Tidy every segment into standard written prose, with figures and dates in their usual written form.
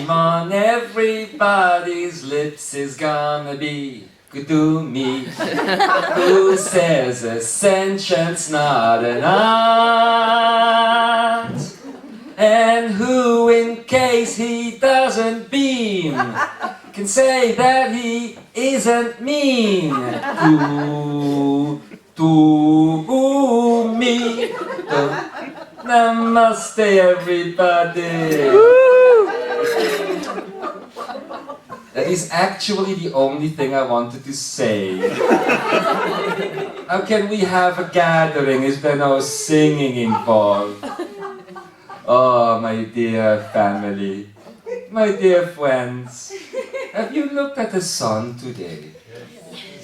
name on everybody's lips is gonna be Kuthumi, who says ascension's not an art, and who, in case he doesn't beam, can say that he isn't mean. Kuthumi, namaste everybody. That is actually the only thing I wanted to say. How can we have a gathering if there no singing involved? Oh, my dear family, my dear friends, have you looked at the sun today?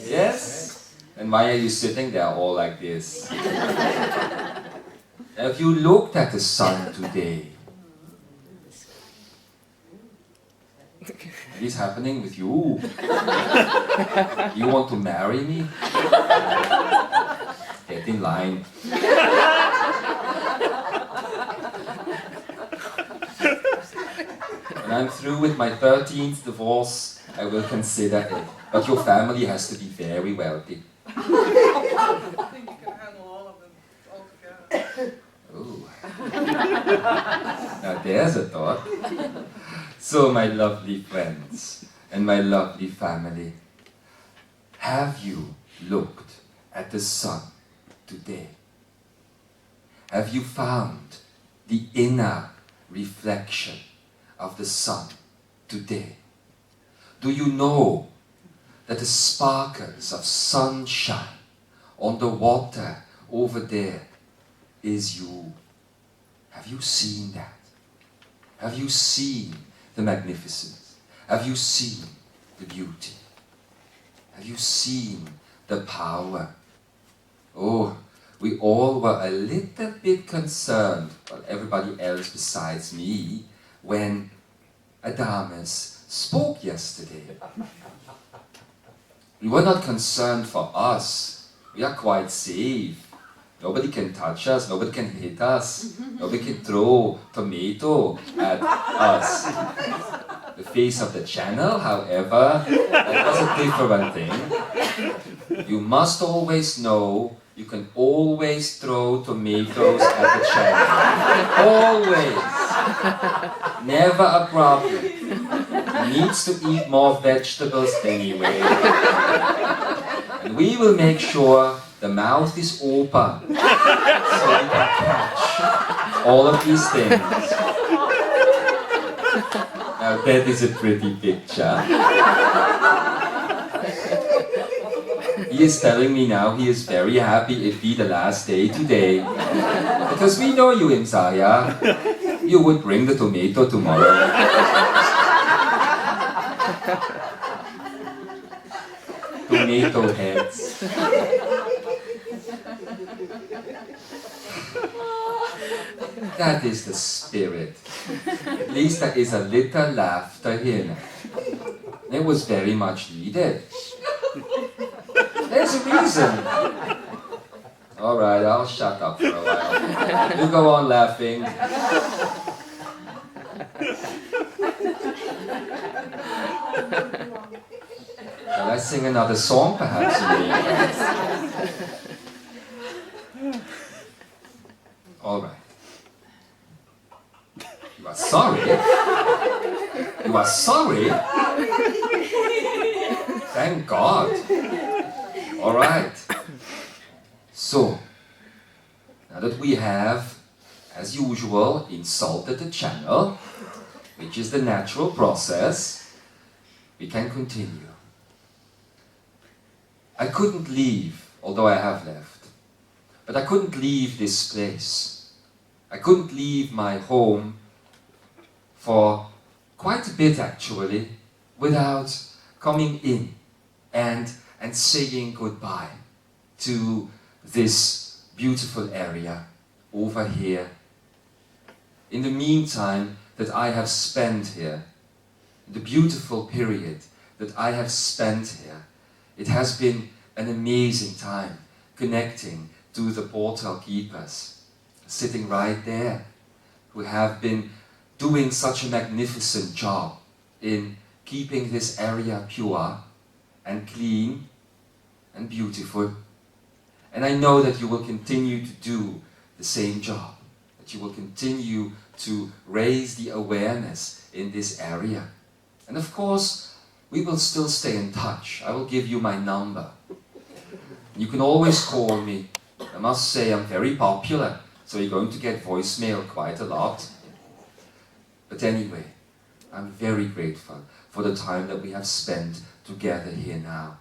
Yes? And why are you sitting there all like this? Have you looked at the sun today? What is happening with you? You want to marry me? Get in line. When I'm through with my 13th divorce, I will consider it. But your family has to be very wealthy. I think you can handle all of them altogether. Ooh. Now there's a thought. So my lovely friends and my lovely family, have you looked at the sun today? Have you found the inner reflection of the sun today? Do you know that the sparkles of sunshine on the water over there is you? Have you seen that? Have you seen the magnificence? Have you seen the beauty? Have you seen the power? Oh, we all were a little bit concerned, well, everybody else besides me, when Adamus spoke yesterday. We were not concerned for us. We are quite safe. Nobody can touch us, nobody can hit us, nobody can throw tomato at us. The face of the channel, however, that was a different thing. You must always know you can always throw tomatoes at the channel. Always. Never a problem. He needs to eat more vegetables anyway. And we will make sure the mouth is open so we can catch all of these things. Now that is a pretty picture. He is telling me now he is very happy it be the last day today. Because we know you, Imzaia. You would bring the tomato tomorrow. Tomato heads. That is the spirit. At least there is a little laughter here. It was very much needed. There's a reason. Alright, I'll shut up for a while. You go on laughing. Shall I sing another song perhaps? Alright. You are sorry? You are sorry? Thank God. Alright. So, now that we have, as usual, insulted the channel, which is the natural process, we can continue. I couldn't leave, although I have left, but I couldn't leave this place. I couldn't leave my home for quite a bit actually, without coming in and saying goodbye to this beautiful area over here. In the meantime that I have spent here, the beautiful period that I have spent here, it has been an amazing time connecting to the portal keepers, sitting right there, who have been doing such a magnificent job in keeping this area pure and clean and beautiful. And I know that you will continue to do the same job, that you will continue to raise the awareness in this area. And of course, we will still stay in touch. I will give you my number. You can always call me. I must say I'm very popular, so you're going to get voicemail quite a lot. But anyway, I'm very grateful for the time that we have spent together here now.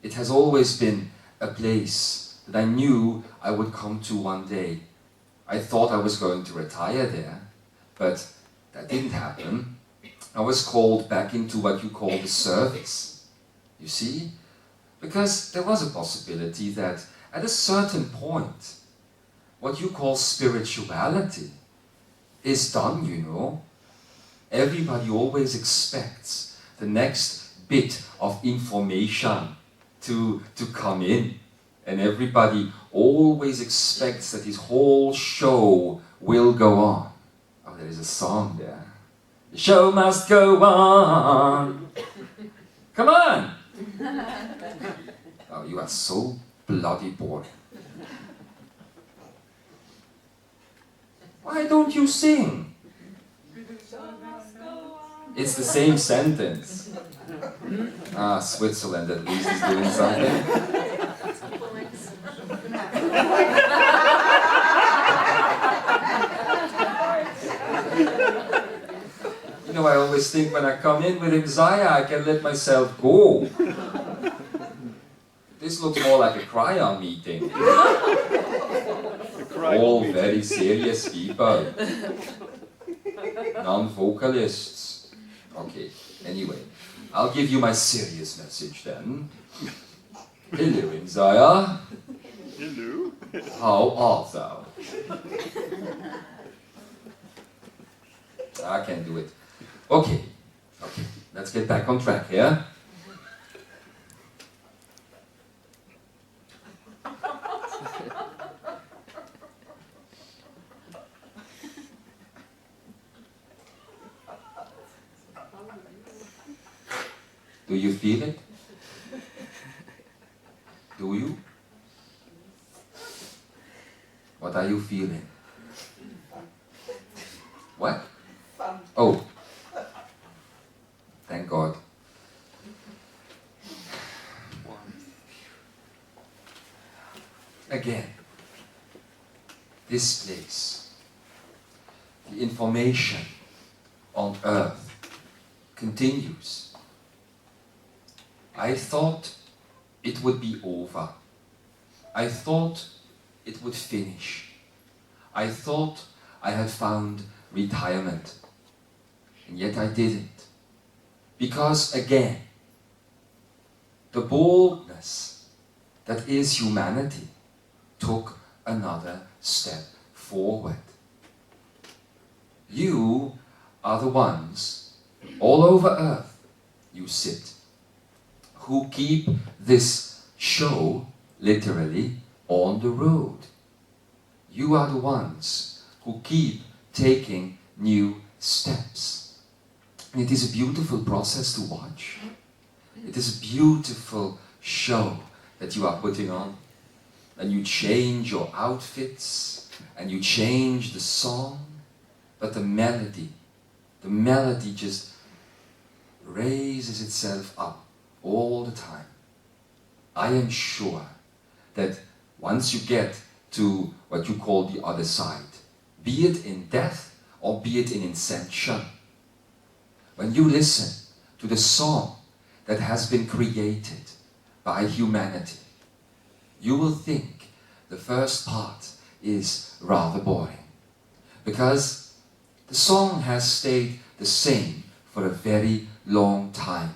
It has always been a place that I knew I would come to one day. I thought I was going to retire there, but that didn't happen. I was called back into what you call the service. You see? Because there was a possibility that at a certain point, what you call spirituality is done, you know. Everybody always expects the next bit of information to come in. And everybody always expects that this whole show will go on. Oh, there is a song there. The show must go on. Come on! Oh, you are so bloody bored. Why don't you sing? It's the same sentence. Ah, Switzerland at least is doing something. You know, I always think when I come in with Imzaia, I can let myself go. This looks more like a cryo meeting. All very serious people. Non-vocalists. Okay, anyway, I'll give you my serious message then. Hello, Imzaia. Hello. How art thou? I can do it. Okay, let's get back on track here. Do you feel it? Do you? What are you feeling? What? Oh. Thank God. Again, this place, the information on earth continues. I thought it would be over. I thought it would finish. I thought I had found retirement. And yet I didn't. Because again, the boldness that is humanity took another step forward. You are the ones, all over earth, you sit, who keep this show, literally, on the road. You are the ones who keep taking new steps. And it is a beautiful process to watch. It is a beautiful show that you are putting on. And you change your outfits, and you change the song, but the melody just raises itself up all the time. I am sure that once you get to what you call the other side, be it in death or be it in ascension, when you listen to the song that has been created by humanity, you will think the first part is rather boring, because the song has stayed the same for a very long time.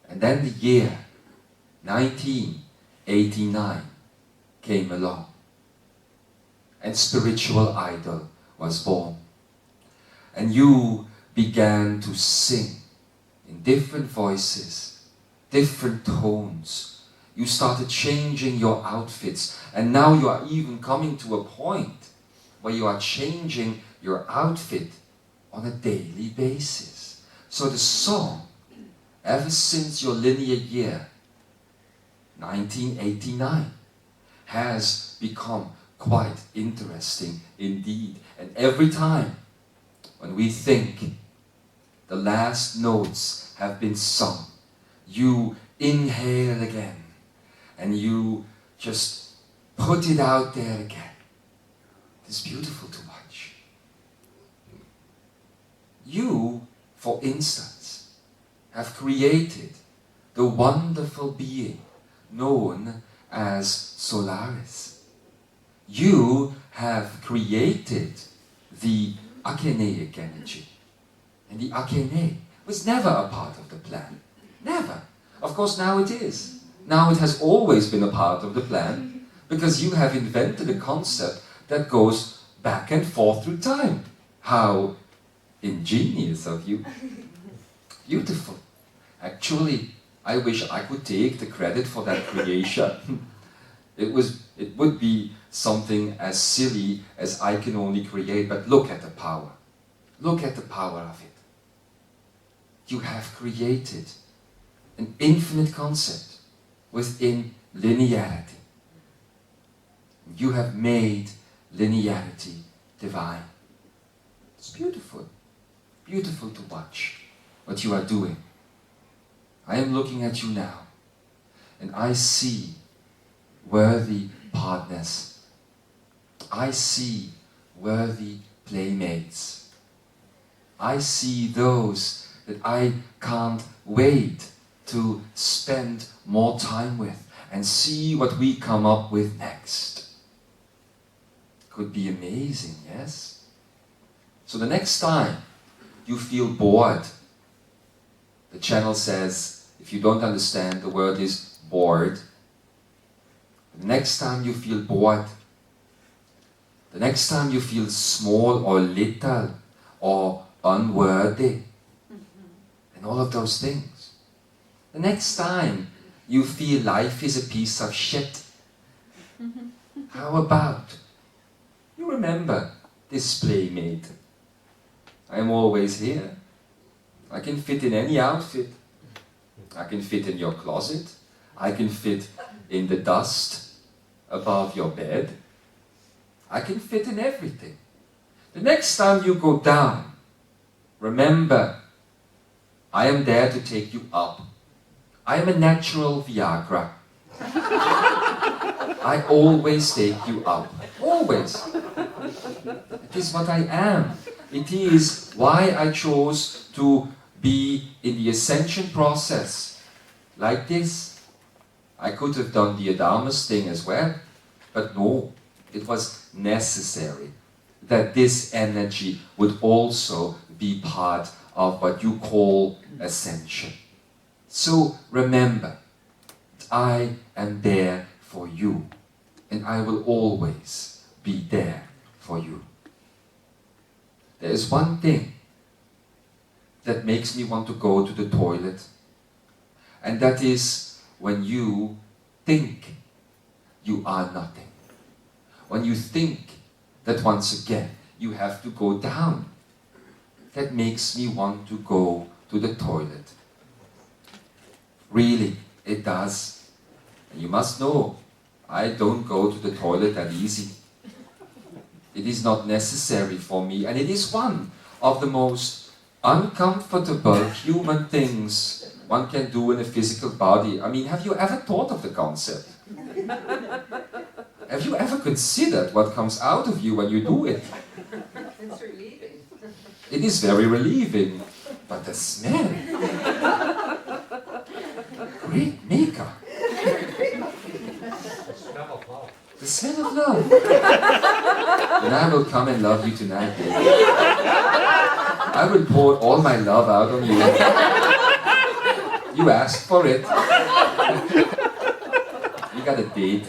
And then the year 1989 came along, and Spiritual Idol was born. And you began to sing in different voices, different tones. You started changing your outfits, and now you are even coming to a point where you are changing your outfit on a daily basis. So the song, ever since your linear year, 1989, has become quite interesting indeed. And every time when we think the last notes have been sung, you inhale again and you just put it out there again. It's beautiful to watch. You, for instance, have created the wonderful being known as Solarys. You have created the akeneic energy. And the akeneic was never a part of the plan. Never. Of course, now it is. Now it has always been a part of the plan, because you have invented a concept that goes back and forth through time. How ingenious of you. Beautiful. Actually, I wish I could take the credit for that creation. It would be something as silly as I can only create, but look at the power. Look at the power of it. You have created an infinite concept within linearity. You have made linearity divine. It's beautiful. Beautiful to watch what you are doing. I am looking at you now, and I see worthy partners. I see worthy playmates. I see those that I can't wait to spend more time with and see what we come up with next. Could be amazing, yes? So the next time you feel bored, the channel says, if you don't understand, the word is bored. The next time you feel bored, the next time you feel small or little or unworthy, and all of those things. The next time you feel life is a piece of shit, how about you remember this playmate? I am always here. I can fit in any outfit. I can fit in your closet. I can fit in the dust above your bed. I can fit in everything. The next time you go down, remember, I am there to take you up. I am a natural Viagra. I always take you up. Always. It is what I am. It is why I chose to be in the ascension process. Like this. I could have done the Adamus thing as well, but no, it was necessary that this energy would also be part of what you call ascension. So remember, I am there for you, and I will always be there for you. There is one thing that makes me want to go to the toilet, and that is when you think you are nothing. When you think that once again you have to go down. That makes me want to go to the toilet. Really, it does. And you must know, I don't go to the toilet that easy. It is not necessary for me, and it is one of the most uncomfortable human things one can do in a physical body. I mean, have you ever thought of the concept? Have you ever considered what comes out of you when you do it? It's relieving. It is very relieving, but the smell. Great maker. The smell of love. Then I will come and love you tonight, baby. I will pour all my love out on you. You asked for it. You got a date.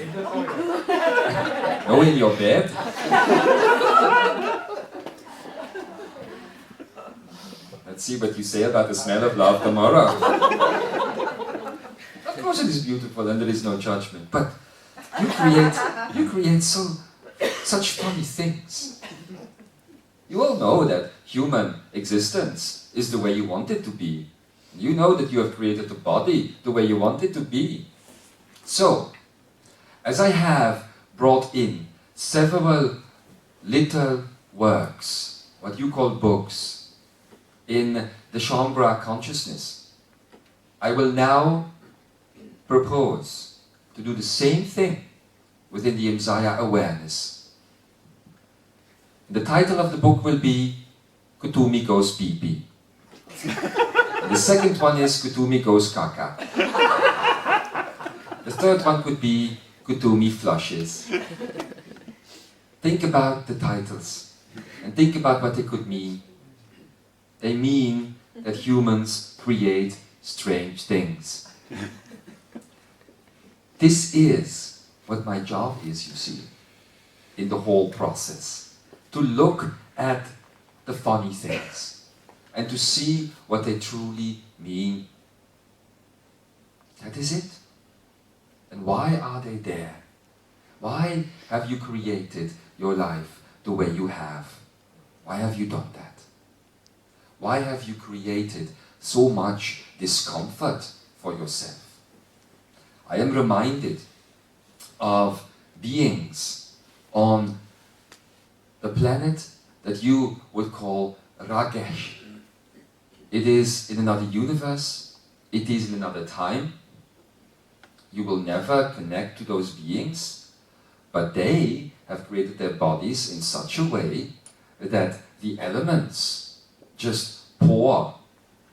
No, in your bed. Let's see what you say about the smell of love tomorrow. Of course it is beautiful and there is no judgment, but you create such funny things. You all know that human existence is the way you want it to be. You know that you have created the body the way you want it to be. So, as I have brought in several little works, what you call books, in the Shambhala consciousness, I will now propose to do the same thing within the Imzaia awareness. The title of the book will be Kuthumi goes pee-pee. The second one is Kuthumi goes caca. The third one could be Kuthumi flushes. Think about the titles and think about what they could mean. They mean that humans create strange things. This is what my job is, you see, in the whole process. To look at the funny things and to see what they truly mean. That is it. And why are they there? Why have you created your life the way you have? Why have you done that? Why have you created so much discomfort for yourself? I am reminded of beings on the planet that you would call Ragesh. It is in another universe, it is in another time. You will never connect to those beings, but they have created their bodies in such a way that the elements just pour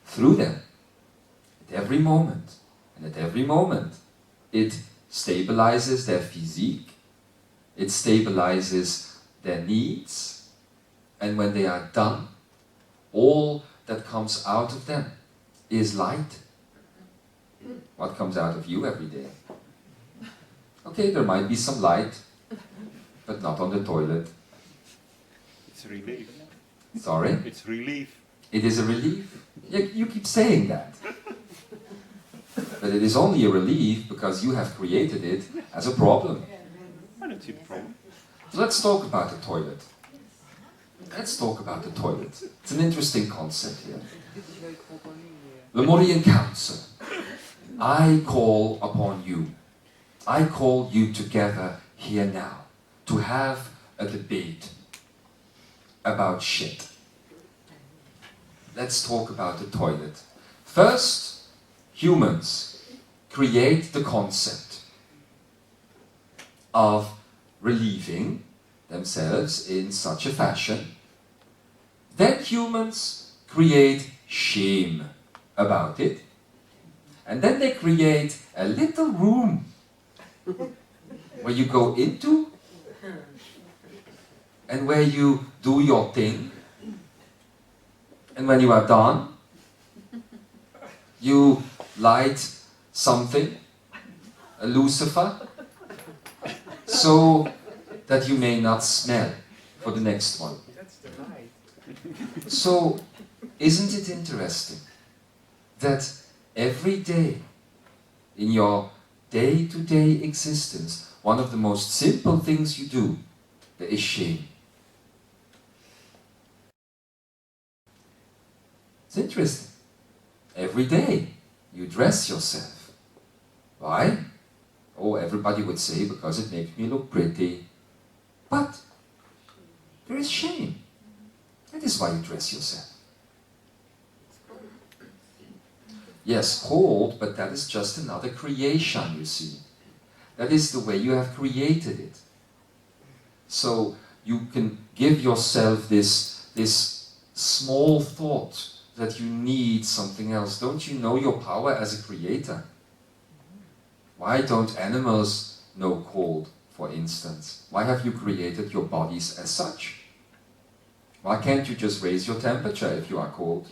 through them at every moment. And at every moment, it stabilizes their physique, it stabilizes their needs, and when they are done, all that comes out of them is light. What comes out of you every day? Okay, there might be some light, but not on the toilet. It's relief. Sorry? It's relief. It is a relief? You keep saying that. But it is only a relief because you have created it as a problem. I don't see the problem. So let's talk about the toilet. Let's talk about the toilet. It's an interesting concept here. Lemurian Council. I call upon you. I call you together here now to have a debate about shit. Let's talk about the toilet. First, humans create the concept of relieving themselves in such a fashion. Then humans create shame about it. And then they create a little room where you go into and where you do your thing. And when you are done, you light something, a lucifer, so that you may not smell for the next one. So, isn't it interesting that every day in your day-to-day existence, one of the most simple things you do, there is shame. It's interesting. Every day you dress yourself. Why? Oh, everybody would say because it makes me look pretty. But there is shame. That is why you dress yourself. Yes, cold, but that is just another creation, you see. That is the way you have created it. So you can give yourself this small thought that you need something else. Don't you know your power as a creator? Why don't animals know cold, for instance? Why have you created your bodies as such? Why can't you just raise your temperature if you are cold?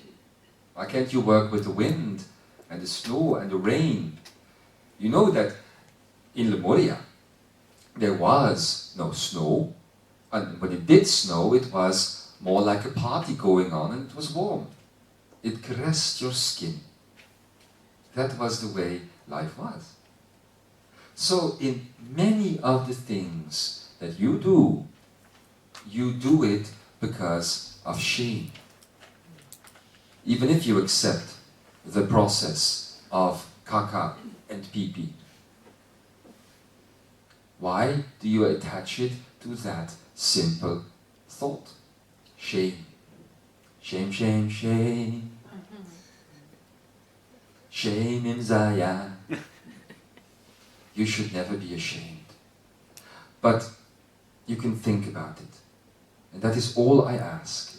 Why can't you work with the wind and the snow and the rain? You know that in Lemuria there was no snow, and when it did snow it was more like a party going on and it was warm. It caressed your skin. That was the way life was. So in many of the things that you do it because of shame. Even if you accept the process of caca and pee-pee, why do you attach it to that simple thought? Shame. Shame, shame, shame. Shame, Imzaia. You should never be ashamed. But you can think about it. And that is all I ask.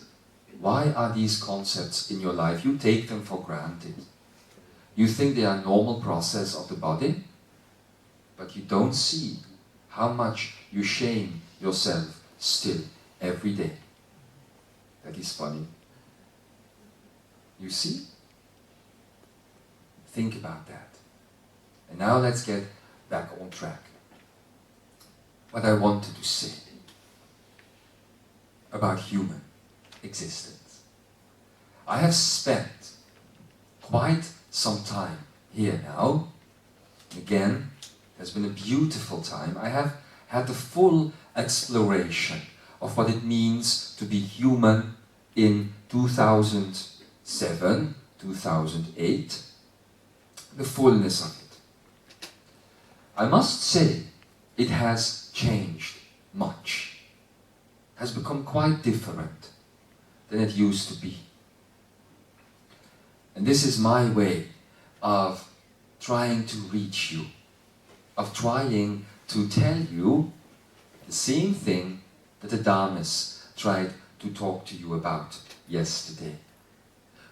Why are these concepts in your life? You take them for granted. You think they are a normal process of the body, but you don't see how much you shame yourself still every day. That is funny. You see? Think about that. And now let's get back on track. What I wanted to say about human existence. I have spent quite some time here now. Again, it has been a beautiful time. I have had the full exploration of what it means to be human in 2007, 2008, the fullness of it. I must say, it has changed much, has become quite different than it used to be. And this is my way of trying to reach you, of trying to tell you the same thing that the Dharmas tried to talk to you about yesterday.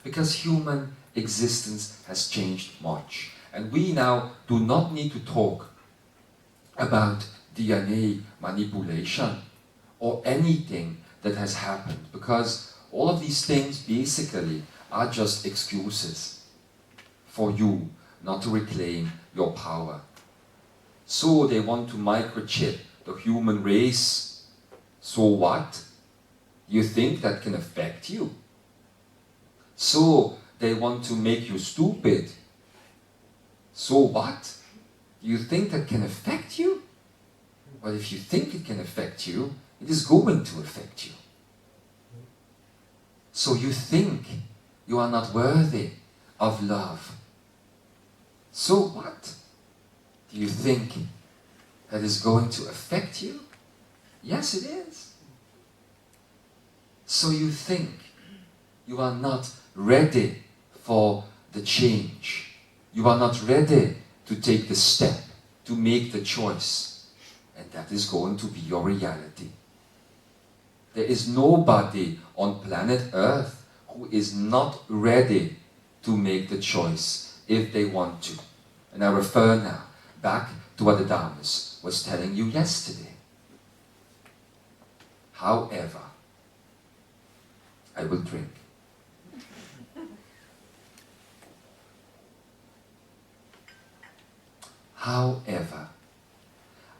Because human existence has changed much. And we now do not need to talk about DNA manipulation or anything that has happened, because all of these things basically are just excuses for you not to reclaim your power. So they want to microchip the human race. So what? You think that can affect you? So they want to make you stupid. So what? You think that can affect you? Well, if you think it can affect you, it is going to affect you. So you think you are not worthy of love. So what? Do you think that is going to affect you? Yes, it is. So you think you are not ready for the change. You are not ready to take the step, to make the choice. And that is going to be your reality. There is nobody on planet Earth who is not ready to make the choice if they want to. And I refer now back to what the Dharmas was telling you yesterday. However, I will drink. However,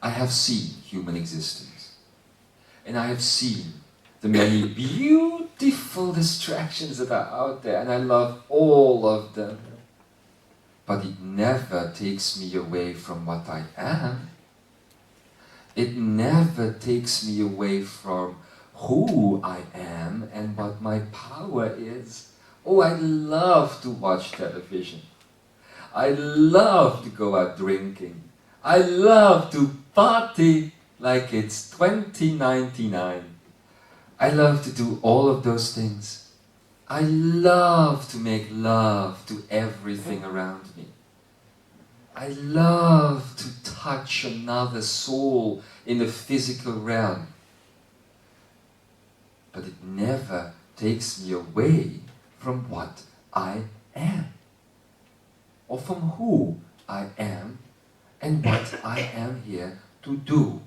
I have seen human existence, and I have seen the many beautiful distractions that are out there, and I love all of them. But it never takes me away from what I am. It never takes me away from who I am and what my power is. Oh, I love to watch television. I love to go out drinking. I love to party like it's 2099. I love to do all of those things. I love to make love to everything around me. I love to touch another soul in the physical realm. But it never takes me away from what I am, or from who I am, and what I am here to do.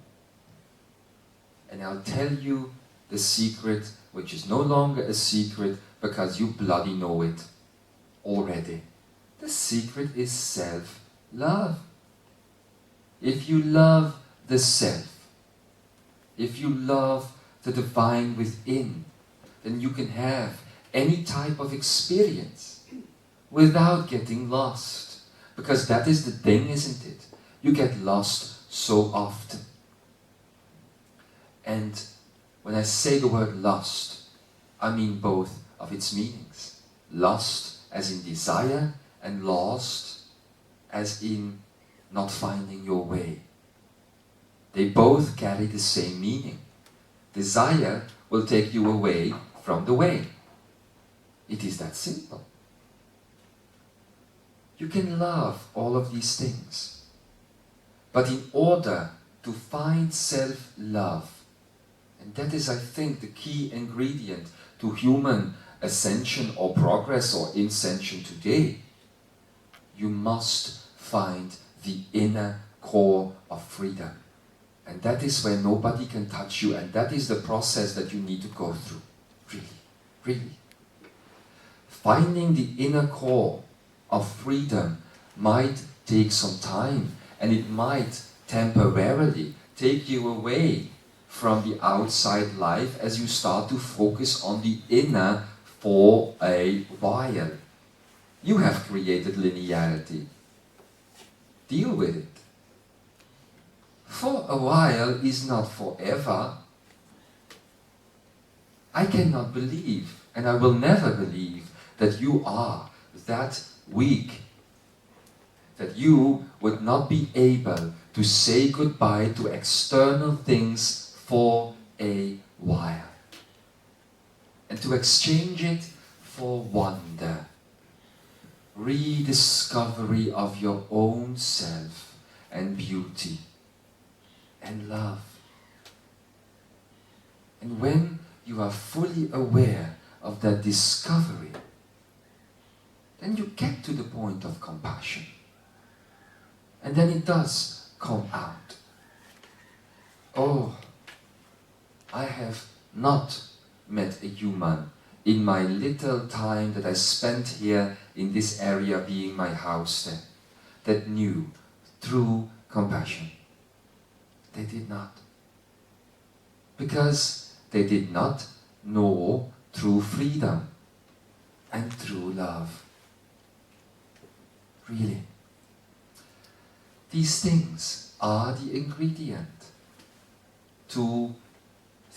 And I'll tell you the secret, which is no longer a secret because you bloody know it already. The secret is self-love. If you love the self, if you love the divine within, then you can have any type of experience without getting lost. Because that is the thing, isn't it? You get lost so often. And when I say the word lost, I mean both of its meanings. Lost as in desire, and lost as in not finding your way. They both carry the same meaning. Desire will take you away from the way. It is that simple. You can love all of these things. But in order to find self-love, and that is, I think, the key ingredient to human ascension or progress or ascension today, you must find the inner core of freedom. And that is where nobody can touch you, and that is the process that you need to go through. Really, really. Finding the inner core of freedom might take some time, and it might temporarily take you away from the outside life as you start to focus on the inner for a while. You have created linearity. Deal with it. For a while is not forever. I cannot believe, and I will never believe, that you are that weak, that you would not be able to say goodbye to external things for a while, and to exchange it for wonder, rediscovery of your own self and beauty and love. And when you are fully aware of that discovery, then you get to the point of compassion. And then it does come out. Oh, I have not met a human in my little time that I spent here in this area being my house then, that knew true compassion. They did not. Because they did not know true freedom and true love. Really. These things are the ingredient to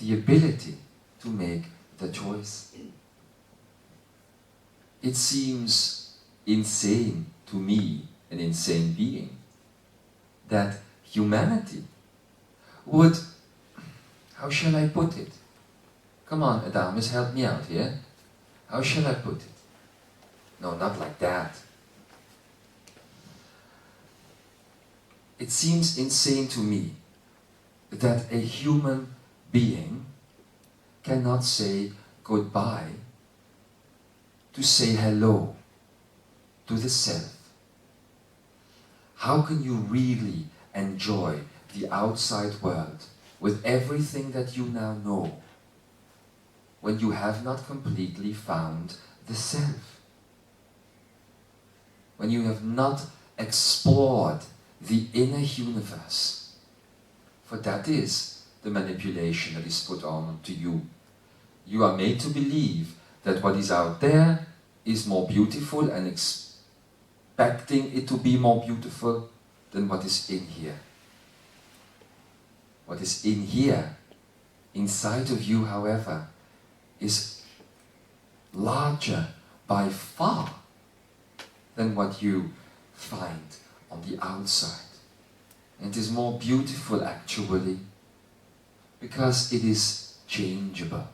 the ability to make the choice. It seems insane to me, an insane being, that humanity would, how shall I put it? Come on, Adamus, help me out here. How shall I put it? No, not like that. It seems insane to me that a human being cannot say goodbye to say hello to the self. How can you really enjoy the outside world with everything that you now know when you have not completely found the self? When you have not explored the inner universe? For that is the manipulation that is put on to you. You are made to believe that what is out there is more beautiful and expecting it to be more beautiful than what is in here. What is in here, inside of you, however, is larger by far than what you find on the outside. And it is more beautiful actually, because it is changeable.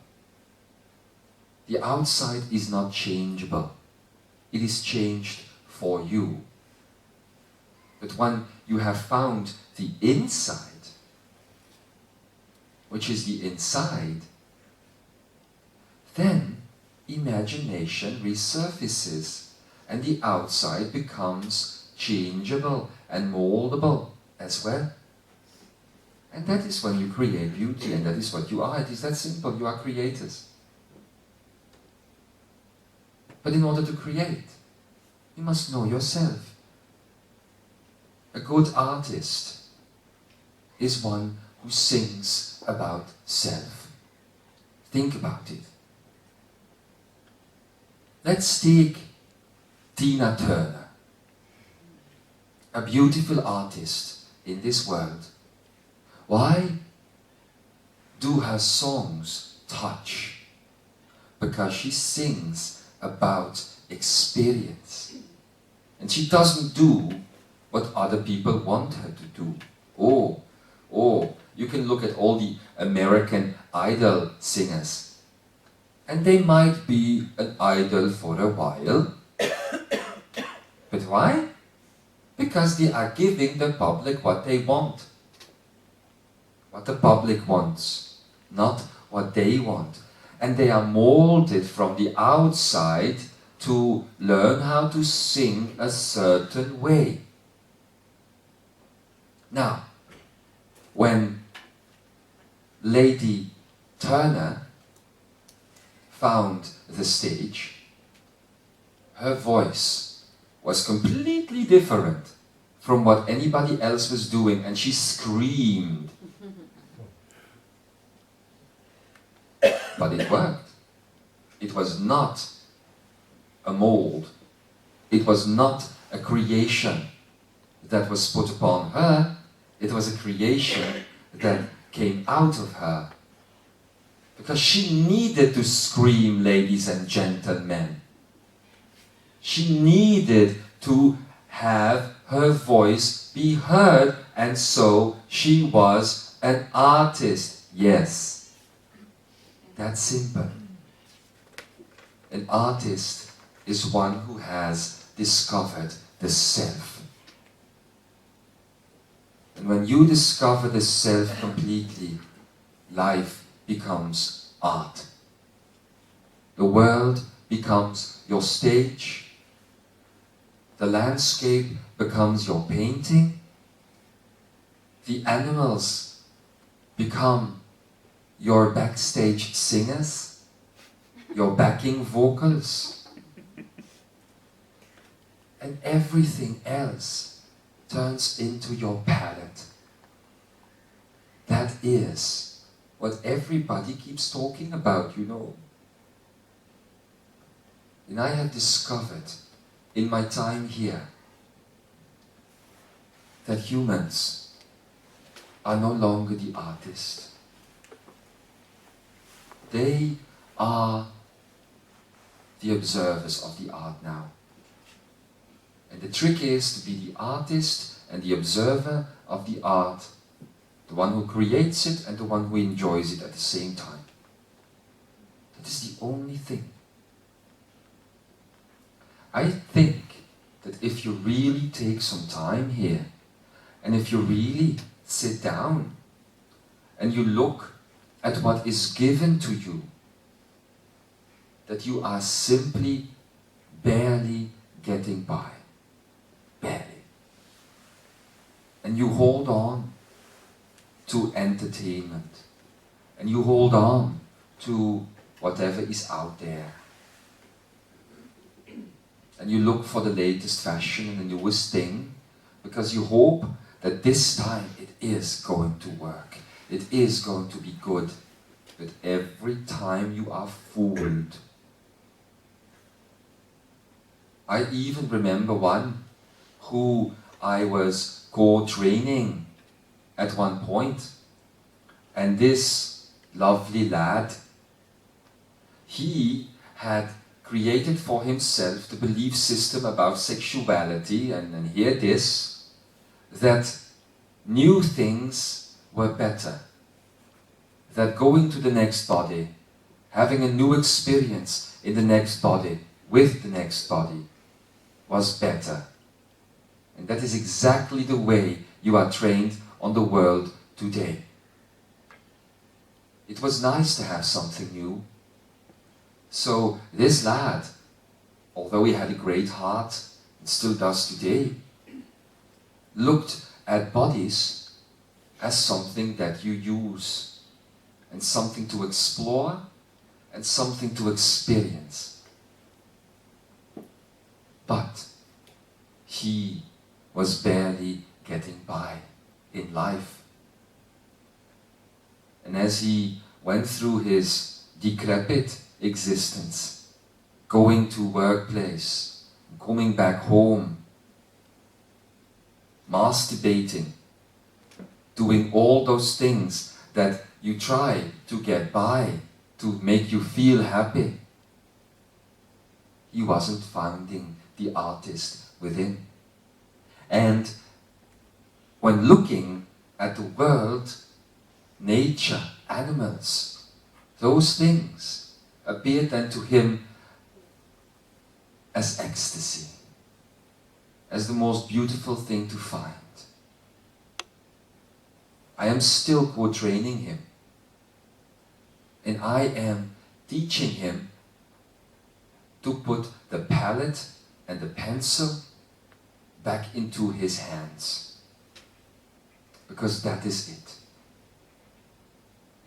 The outside is not changeable. It is changed for you. But when you have found the inside, which is the inside, then imagination resurfaces and the outside becomes changeable and moldable as well. And that is when you create beauty, and that is what you are. It is that simple. You are creators. But in order to create, you must know yourself. A good artist is one who sings about self. Think about it. Let's take Tina Turner, a beautiful artist in this world. Why do her songs touch? because she sings about experience. And she doesn't do what other people want her to do. Oh, you can look at all the American Idol singers. And they might be an idol for a while. But why? Because they are giving the public what they want. What the public wants, not what they want. And they are molded from the outside to learn how to sing a certain way. Now, when Lady Turner found the stage, her voice was completely different from what anybody else was doing, and she screamed. But it worked. It was not a mold. It was not a creation that was put upon her. It was a creation that came out of her. Because she needed to scream, ladies and gentlemen. She needed to have her voice be heard, and so she was an artist. Yes. That's simple. An artist is one who has discovered the self. And when you discover the self completely, life becomes art. The world becomes your stage. The landscape becomes your painting. The animals become your backstage singers, your backing vocals, and everything else turns into your palette. That is what everybody keeps talking about, you know. And I have discovered in my time here that humans are no longer the artist. They are the observers of the art now. And the trick is to be the artist and the observer of the art, the one who creates it and the one who enjoys it at the same time. That is the only thing. I think that if you really take some time here, and if you really sit down and you look at what is given to you, that you are simply barely getting by. Barely. And you hold on to entertainment. And you hold on to whatever is out there. And you look for the latest fashion and the newest thing, because you hope that this time it is going to work. It is going to be good. But every time you are fooled. I even remember one who I was co-training at one point. And this lovely lad, he had created for himself the belief system about sexuality, and hear this, that new things were better. That going to the next body, having a new experience in the next body, with the next body, was better. And that is exactly the way you are trained on the world today. It was nice to have something new. So this lad, although he had a great heart, and still does today, looked at bodies as something that you use, and something to explore, and something to experience. But he was barely getting by in life. And as he went through his decrepit existence, going to workplace, coming back home, masturbating, doing all those things that you try to get by, to make you feel happy, he wasn't finding the artist within. And when looking at the world, nature, animals, those things appeared then to him as ecstasy, as the most beautiful thing to find. I am still co-training him, and I am teaching him to put the palette and the pencil back into his hands, because that is it.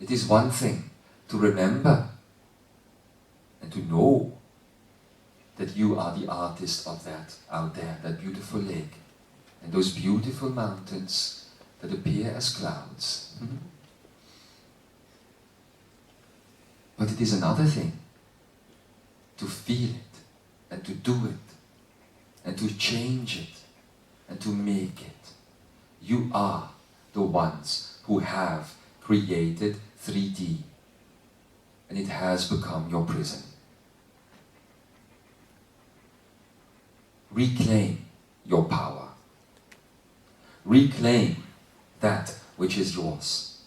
It is one thing to remember and to know that you are the artist of that out there, that beautiful lake, and those beautiful mountains that appear as clouds. But it is another thing to feel it, and to do it, and to change it, and to make it. You are the ones who have created 3D, and it has become your prison. Reclaim your power. Reclaim that which is yours.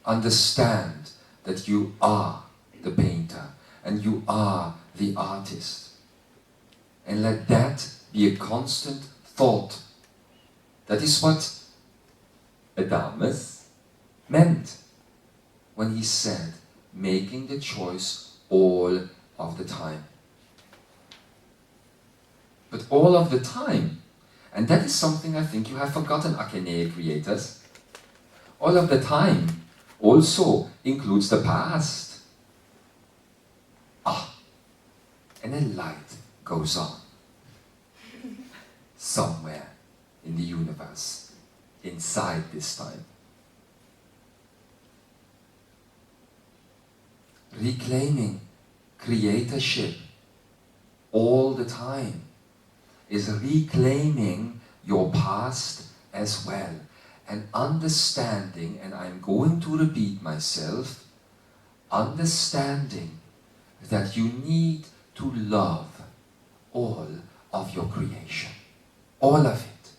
Understand that you are the painter and you are the artist. And let that be a constant thought. That is what Adamus meant when he said, making the choice all of the time. But all of the time, and that is something I think you have forgotten, akeneic creators. All of the time also includes the past. And a light goes on somewhere in the universe, inside this time. Reclaiming creatorship all the time is reclaiming your past as well, and understanding, and I'm going to repeat myself, understanding that you need to love all of your creation, all of it.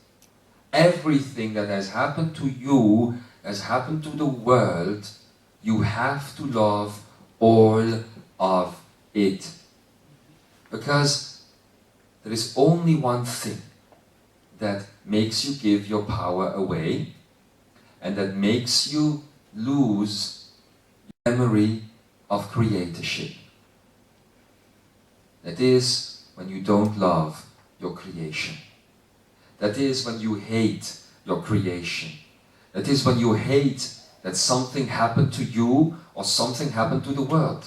Everything that has happened to you, has happened to the world, you have to love all of it. Because there is only one thing that makes you give your power away, and that makes you lose memory of creatorship. That is when you don't love your creation. That is when you hate your creation. That is when you hate that something happened to you or something happened to the world.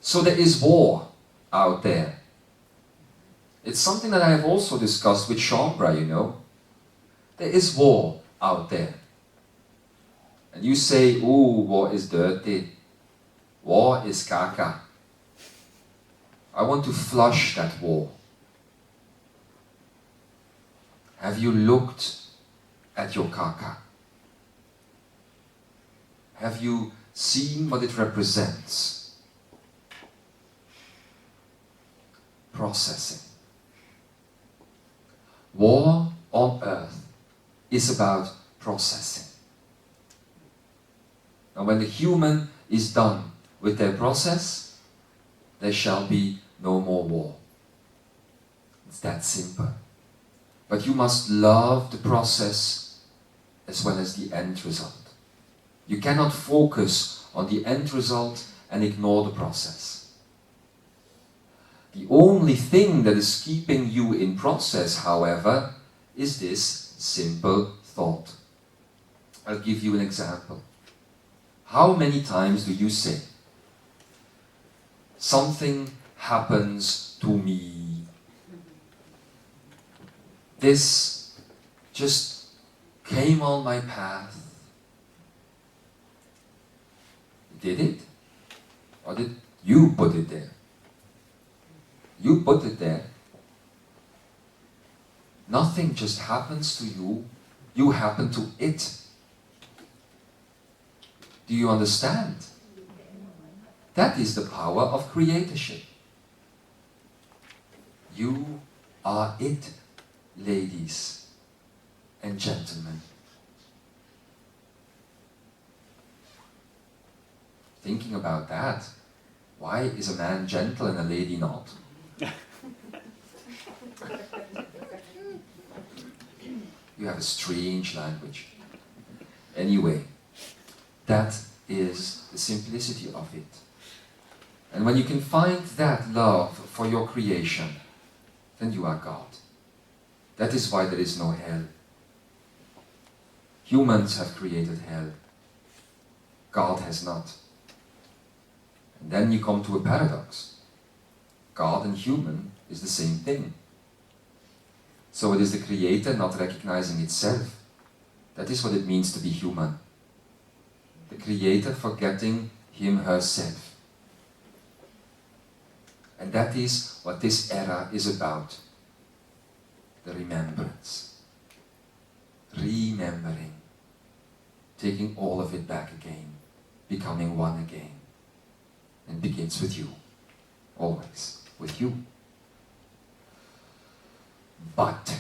So there is war out there. It's something that I have also discussed with Chambra, you know. There is war out there. And you say, ooh, war is dirty. War is caca. I want to flush that war. Have you looked at your caca? Have you seen what it represents? Processing. War on earth is about processing. And when the human is done with their process, there shall be no more war. It's that simple. But you must love the process as well as the end result. You cannot focus on the end result and ignore the process. The only thing that is keeping you in process, however, is this simple thought. I'll give you an example. How many times do you say, something happens to me? This just came on my path. Did it? Or did you put it there? You put it there. Nothing just happens to you. You happen to it. Do you understand? That is the power of creatorship. You are it, ladies and gentlemen. Thinking about that, why is a man gentle and a lady not? You have a strange language. Anyway, that is the simplicity of it. And when you can find that love for your creation, then you are God. That is why there is no hell. Humans have created hell. God has not. And then you come to a paradox. God and human is the same thing. So it is the creator not recognizing itself. That is what it means to be human. The creator forgetting him, herself. And that is what this era is about. The remembrance. Remembering. Taking all of it back again. Becoming one again. And begins with you. Always with you. But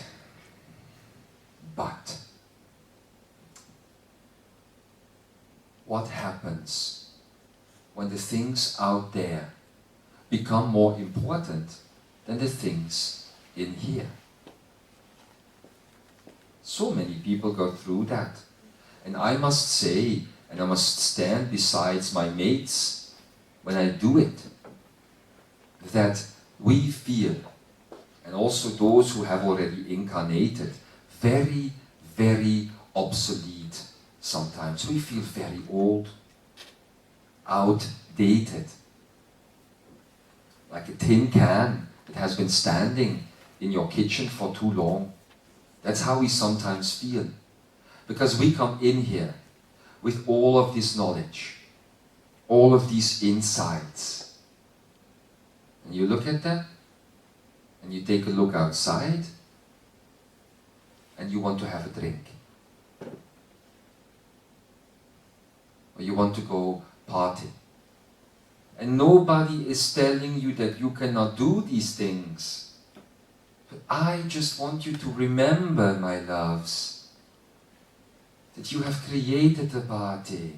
what happens when the things out there become more important than the things in here? So many people go through that. And I must say, and I must stand beside my mates when I do it, that we feel, and also those who have already incarnated, very, very obsolete sometimes. We feel very old, outdated, like a tin can that has been standing in your kitchen for too long. That's how we sometimes feel. Because we come in here with all of this knowledge, all of these insights. And you look at them, and you take a look outside, and you want to have a drink. Or you want to go party. And nobody is telling you that you cannot do these things. But I just want you to remember, my loves, that you have created a party,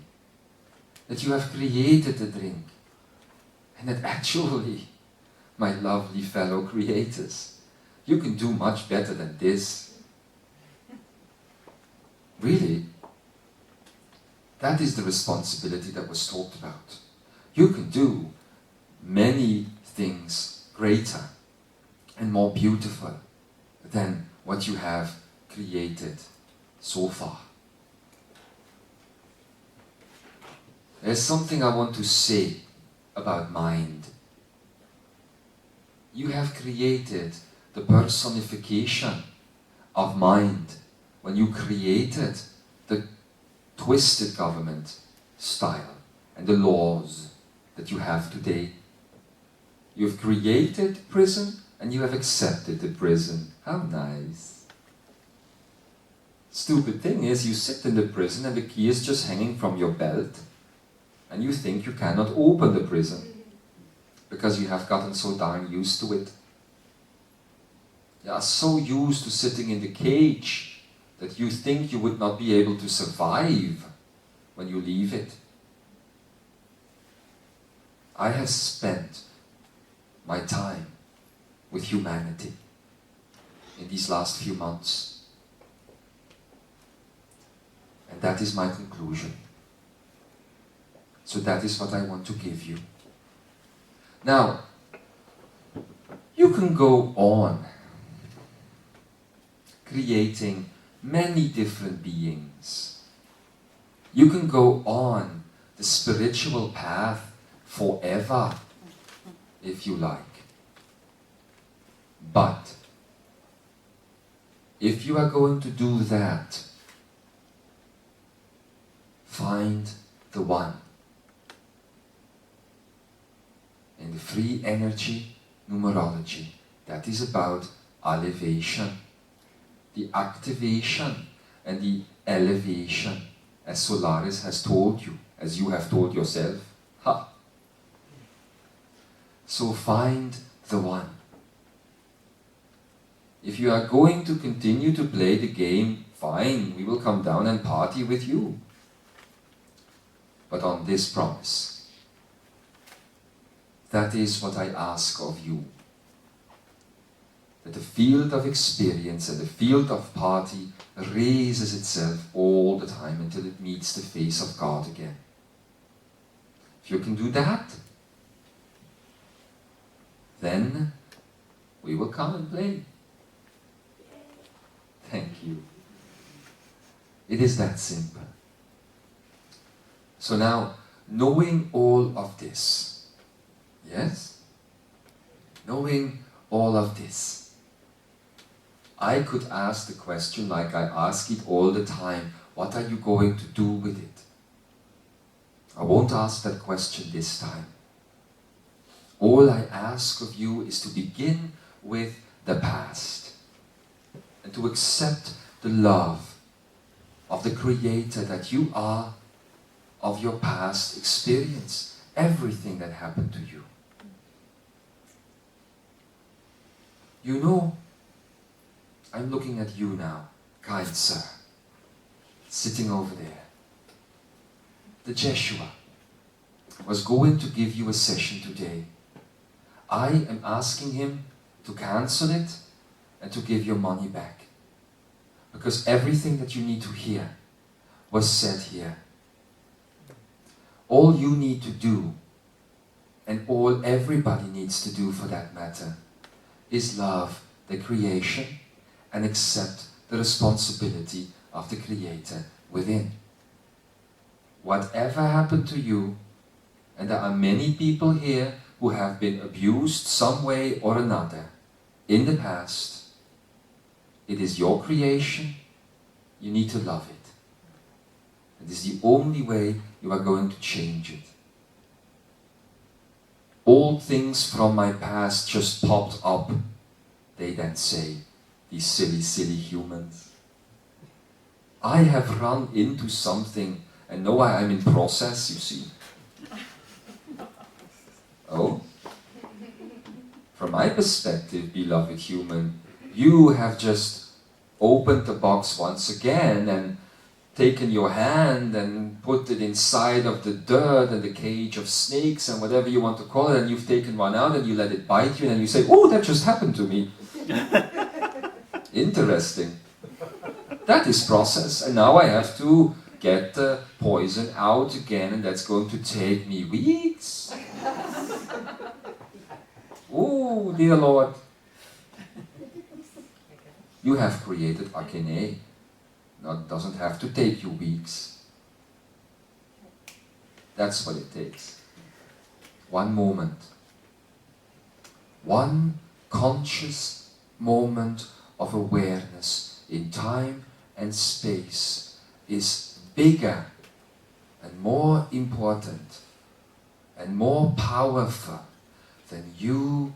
that you have created a drink, and that actually, my lovely fellow creators, you can do much better than this. Really, that is the responsibility that was talked about. You can do many things greater and more beautiful than what you have created so far. There's something I want to say about mind. You have created the personification of mind when you created the twisted government style and the laws that you have today. You've created prison and you have accepted the prison. How nice. Stupid thing is, you sit in the prison and the key is just hanging from your belt, and you think you cannot open the prison because you have gotten so darn used to it. You are so used to sitting in the cage that you think you would not be able to survive when you leave it. I have spent my time with humanity in these last few months. And that is my conclusion. So that is what I want to give you. Now, you can go on creating many different beings. You can go on the spiritual path forever, if you like. But if you are going to do that, find the one. In the free energy numerology, that is about elevation, the activation and the elevation, as Solarys has told you, as you have told yourself. Ha! So find the one. If you are going to continue to play the game, fine, we will come down and party with you. But on this promise, that is what I ask of you. That the field of experience and the field of party raises itself all the time until it meets the face of God again. If you can do that, then we will come and play. Thank you. It is that simple. So now, knowing all of this, yes? Knowing all of this, I could ask the question like I ask it all the time, what are you going to do with it? I won't ask that question this time. All I ask of you is to begin with the past and to accept the love of the Creator that you are, of your past experience, everything that happened to you. You know, I'm looking at you now, kind sir, sitting over there. The Jeshua was going to give you a session today. I am asking him to cancel it and to give your money back. Because everything that you need to hear was said here. All you need to do, and all everybody needs to do for that matter, is love the creation and accept the responsibility of the Creator within. Whatever happened to you, and there are many people here who have been abused some way or another in the past, it is your creation, you need to love it. It is the only way you are going to change it. All things from my past just popped up, they then say, these silly, silly humans. I have run into something, and know I'm in process, you see. Oh? From my perspective, beloved human, you have just opened the box once again and taken your hand and put it inside of the dirt and the cage of snakes and whatever you want to call it, and you've taken one out and you let it bite you and you say, oh, that just happened to me. Interesting. That is process, and now I have to get the poison out again, and that's going to take me weeks. Oh, dear Lord. You have created akeneic. That doesn't have to take you weeks. That's what it takes. One moment. One conscious moment of awareness in time and space is bigger and more important and more powerful than you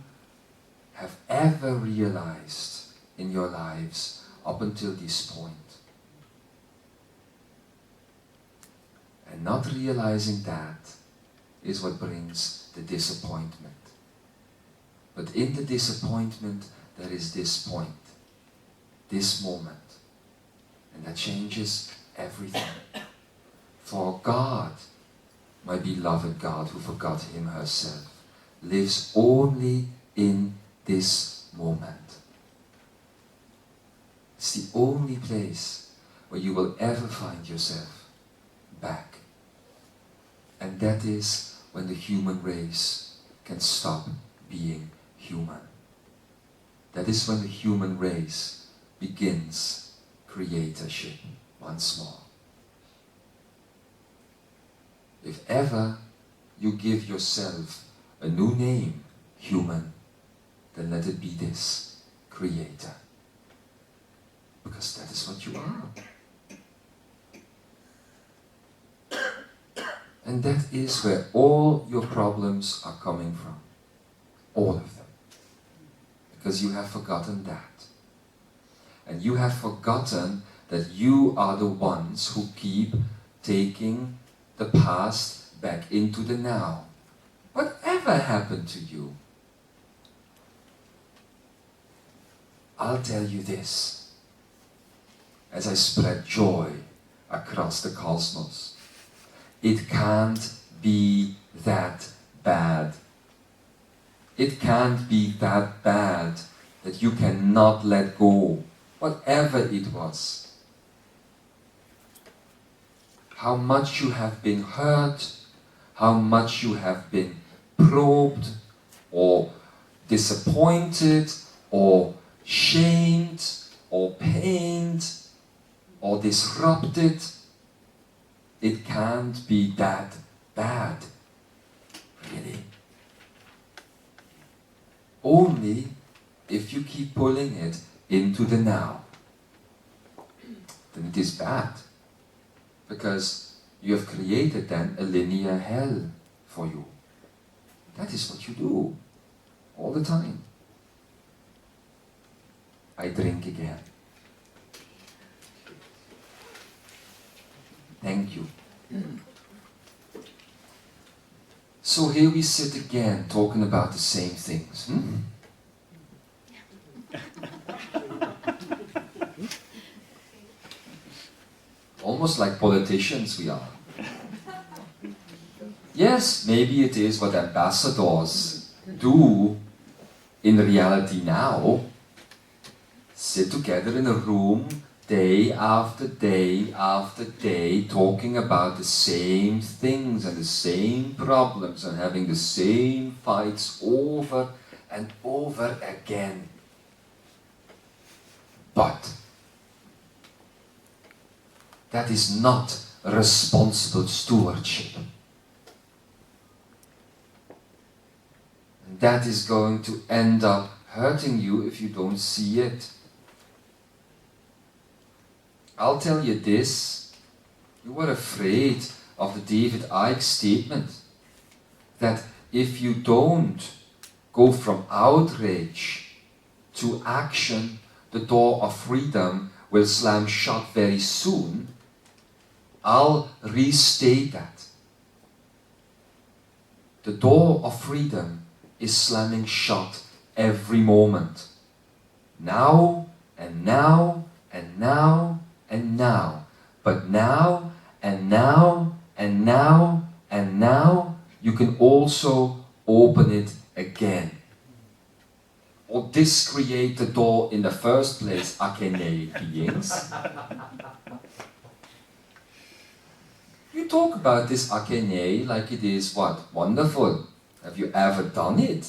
have ever realized in your lives up until this point. And not realizing that is what brings the disappointment. But in the disappointment, there is this point, this moment, and that changes everything. For God, my beloved God who forgot him herself, lives only in this moment. It's the only place where you will ever find yourself back. And that is when the human race can stop being human. That is when the human race begins creatorship once more. If ever you give yourself a new name, human, then let it be this, creator. Because that is what you are. And that is where all your problems are coming from. All of them. Because you have forgotten that. And you have forgotten that you are the ones who keep taking the past back into the now. Whatever happened to you? I'll tell you this, as I spread joy across the cosmos. It can't be that bad. It can't be that bad that you cannot let go, whatever it was. How much you have been hurt, how much you have been probed, or disappointed, or shamed, or pained, or disrupted. It can't be that bad, really. Only if you keep pulling it into the now, then it is bad. Because you have created then a linear hell for you. That is what you do, all the time. I drink again. Thank you. So here we sit again, talking about the same things. Almost like politicians we are. Yes, maybe it is what ambassadors do in reality now. Sit together in a room day after day after day, talking about the same things and the same problems and having the same fights over and over again. But that is not responsible stewardship. And that is going to end up hurting you if you don't see it. I'll tell you this, you were afraid of the David Icke statement that if you don't go from outrage to action, the door of freedom will slam shut very soon. I'll restate that. The door of freedom is slamming shut every moment. Now, and now, and now, and now. But now, and now, and now, and now, you can also open it again. Or discreate the door in the first place, akeneic beings. You talk about this akeneic like it is what? Wonderful. Have you ever done it?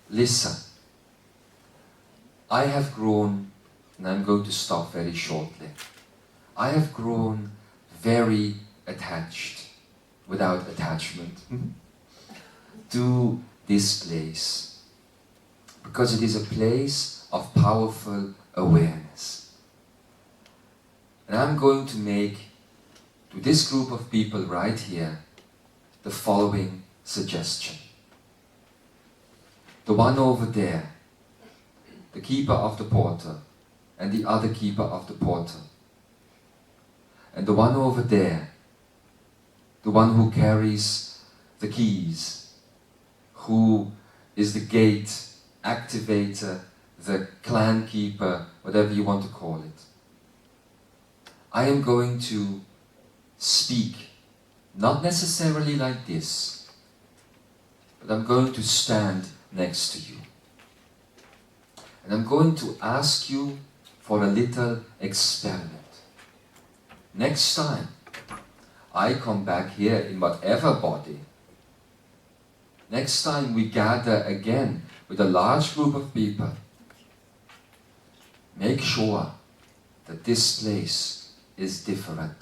Listen. I have grown, and I'm going to stop very shortly. I have grown very attached, without attachment, to this place. Because it is a place of powerful awareness. And I'm going to make, to this group of people right here, the following suggestion. The one over there, the keeper of the portal, and the other keeper of the portal. And the one over there, the one who carries the keys, who is the gate activator, the clan keeper, whatever you want to call it. I am going to speak, not necessarily like this, but I'm going to stand next to you. And I'm going to ask you for a little experiment. Next time I come back here in whatever body, next time we gather again with a large group of people, make sure that this place is different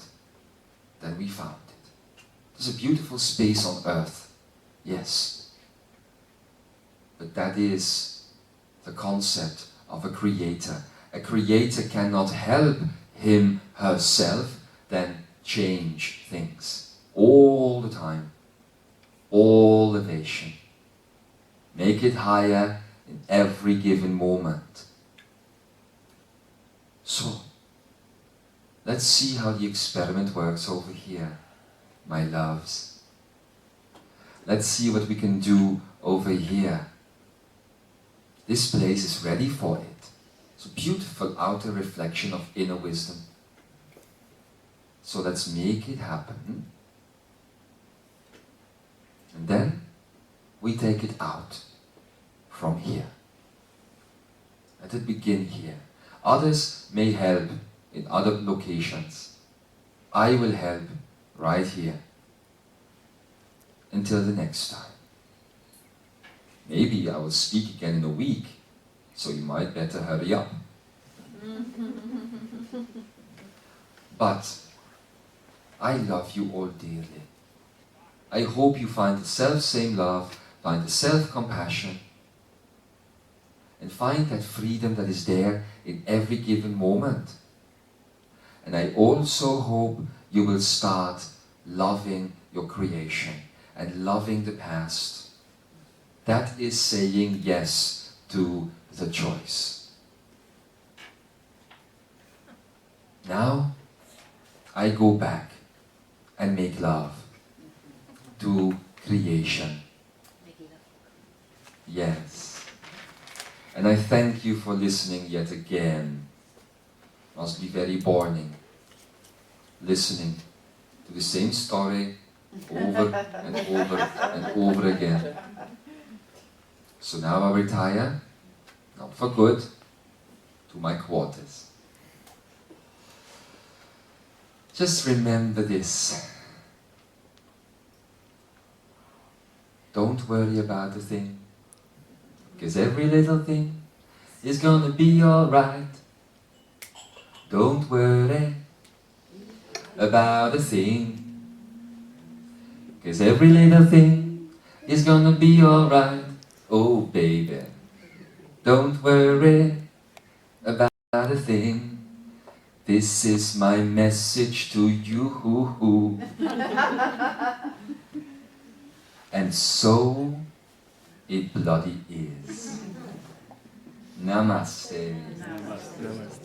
than we found it. There's a beautiful space on earth, yes. But that is the concept of a creator. A creator cannot help him, herself, then change things all the time, all elevation. Make it higher in every given moment. So, let's see how the experiment works over here, my loves. Let's see what we can do over here. This place is ready for it. It's a beautiful outer reflection of inner wisdom. So let's make it happen. And then we take it out from here. Let it begin here. Others may help in other locations. I will help right here. Until the next time. Maybe I will speak again in a week, so you might better hurry up. But I love you all dearly. I hope you find the self-same love, find the self-compassion, and find that freedom that is there in every given moment. And I also hope you will start loving your creation and loving the past. That is saying yes to the choice. Now, I go back and make love to creation. Yes. And I thank you for listening yet again. Must be very boring. Listening to the same story over and over and over again. So now I retire, not for good, to my quarters. Just remember this. Don't worry about a thing, because every little thing is gonna be alright. Don't worry about a thing, because every little thing is gonna be alright. Oh baby, don't worry about a thing. This is my message to you. And so it bloody is. Namaste. Namaste.